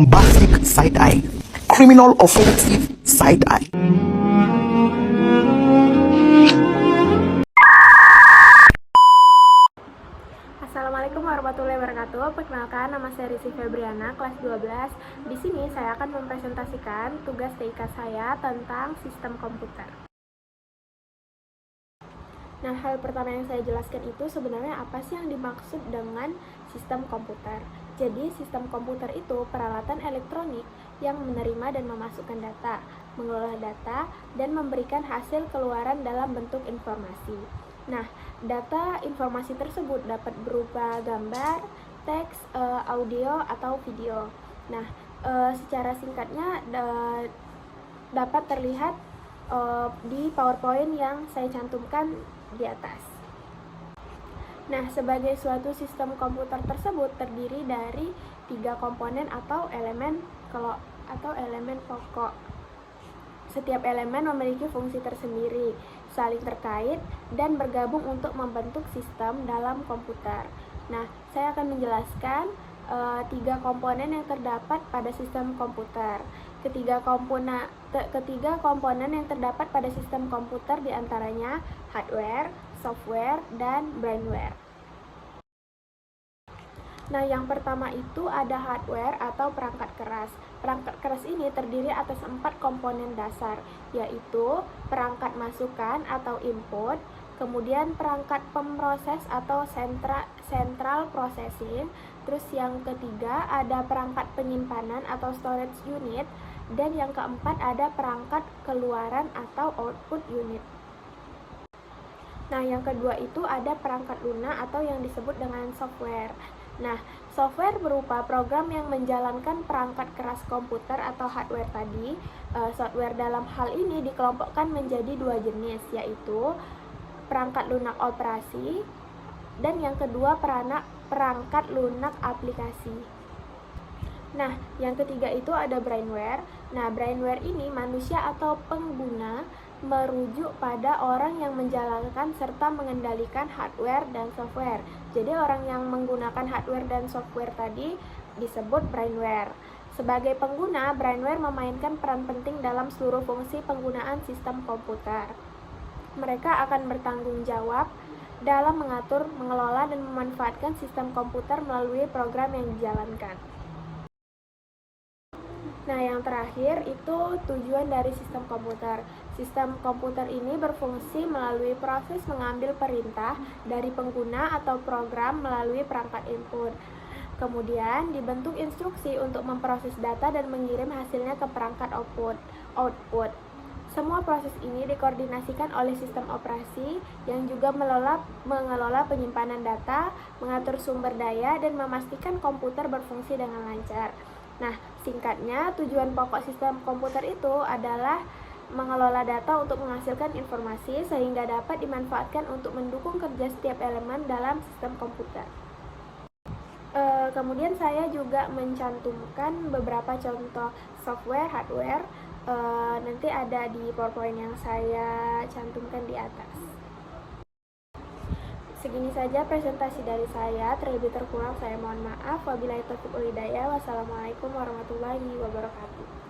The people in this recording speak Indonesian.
bombastic side-eye, criminal offensive side-eye. Assalamualaikum warahmatullahi wabarakatuh. Perkenalkan, nama saya Risi Febriana, kelas 12. Di sini saya akan mempresentasikan tugas TIK saya tentang sistem komputer. Nah, hal pertama yang saya jelaskan itu sebenarnya apa sih yang dimaksud dengan sistem komputer. Jadi, sistem komputer itu peralatan elektronik yang menerima dan memasukkan data, mengelola data, dan memberikan hasil keluaran dalam bentuk informasi. Nah, data informasi tersebut dapat berupa gambar, teks, audio, atau video. Nah, secara singkatnya dapat terlihat di PowerPoint yang saya cantumkan di atas. Nah, sebagai suatu sistem komputer tersebut terdiri dari 3 komponen atau elemen pokok. Setiap elemen memiliki fungsi tersendiri, saling terkait, dan bergabung untuk membentuk sistem dalam komputer. Nah, saya akan menjelaskan 3 komponen yang terdapat pada sistem komputer. Ketiga komponen yang terdapat pada sistem komputer diantaranya hardware, software, dan brainware. Nah, yang pertama itu ada hardware atau perangkat keras. Perangkat keras ini terdiri atas 4 komponen dasar, yaitu perangkat masukan atau input, kemudian perangkat pemroses atau central processing, terus yang ketiga ada perangkat penyimpanan atau storage unit, dan yang keempat ada perangkat keluaran atau output unit. Nah, yang kedua itu ada perangkat lunak atau yang disebut dengan software. Nah, software berupa program yang menjalankan perangkat keras komputer atau hardware tadi. Software dalam hal ini dikelompokkan menjadi 2 jenis, yaitu perangkat lunak operasi dan yang kedua perangkat lunak aplikasi. Nah, yang ketiga itu ada brainware. Nah, brainware ini manusia atau pengguna merujuk pada orang yang menjalankan serta mengendalikan hardware dan software. Jadi orang yang menggunakan hardware dan software tadi disebut brainware. Sebagai pengguna, brainware memainkan peran penting dalam seluruh fungsi penggunaan sistem komputer. Mereka akan bertanggung jawab dalam mengatur, mengelola, dan memanfaatkan sistem komputer melalui program yang dijalankan. Nah, yang terakhir itu tujuan dari sistem komputer. Sistem komputer ini berfungsi melalui proses mengambil perintah dari pengguna atau program melalui perangkat input. Kemudian dibentuk instruksi untuk memproses data dan mengirim hasilnya ke perangkat output. Semua proses ini dikoordinasikan oleh sistem operasi yang juga mengelola penyimpanan data, mengatur sumber daya, dan memastikan komputer berfungsi dengan lancar. Nah, singkatnya, tujuan pokok sistem komputer itu adalah mengelola data untuk menghasilkan informasi sehingga dapat dimanfaatkan untuk mendukung kerja setiap elemen dalam sistem komputer. Kemudian saya juga mencantumkan beberapa contoh software, hardware, nanti ada di PowerPoint yang saya cantumkan di atas. Segini saja presentasi dari saya, terlebih terkurang saya mohon maaf. Wabillahi taufiq wal hidayah. Wassalamualaikum warahmatullahi wabarakatuh.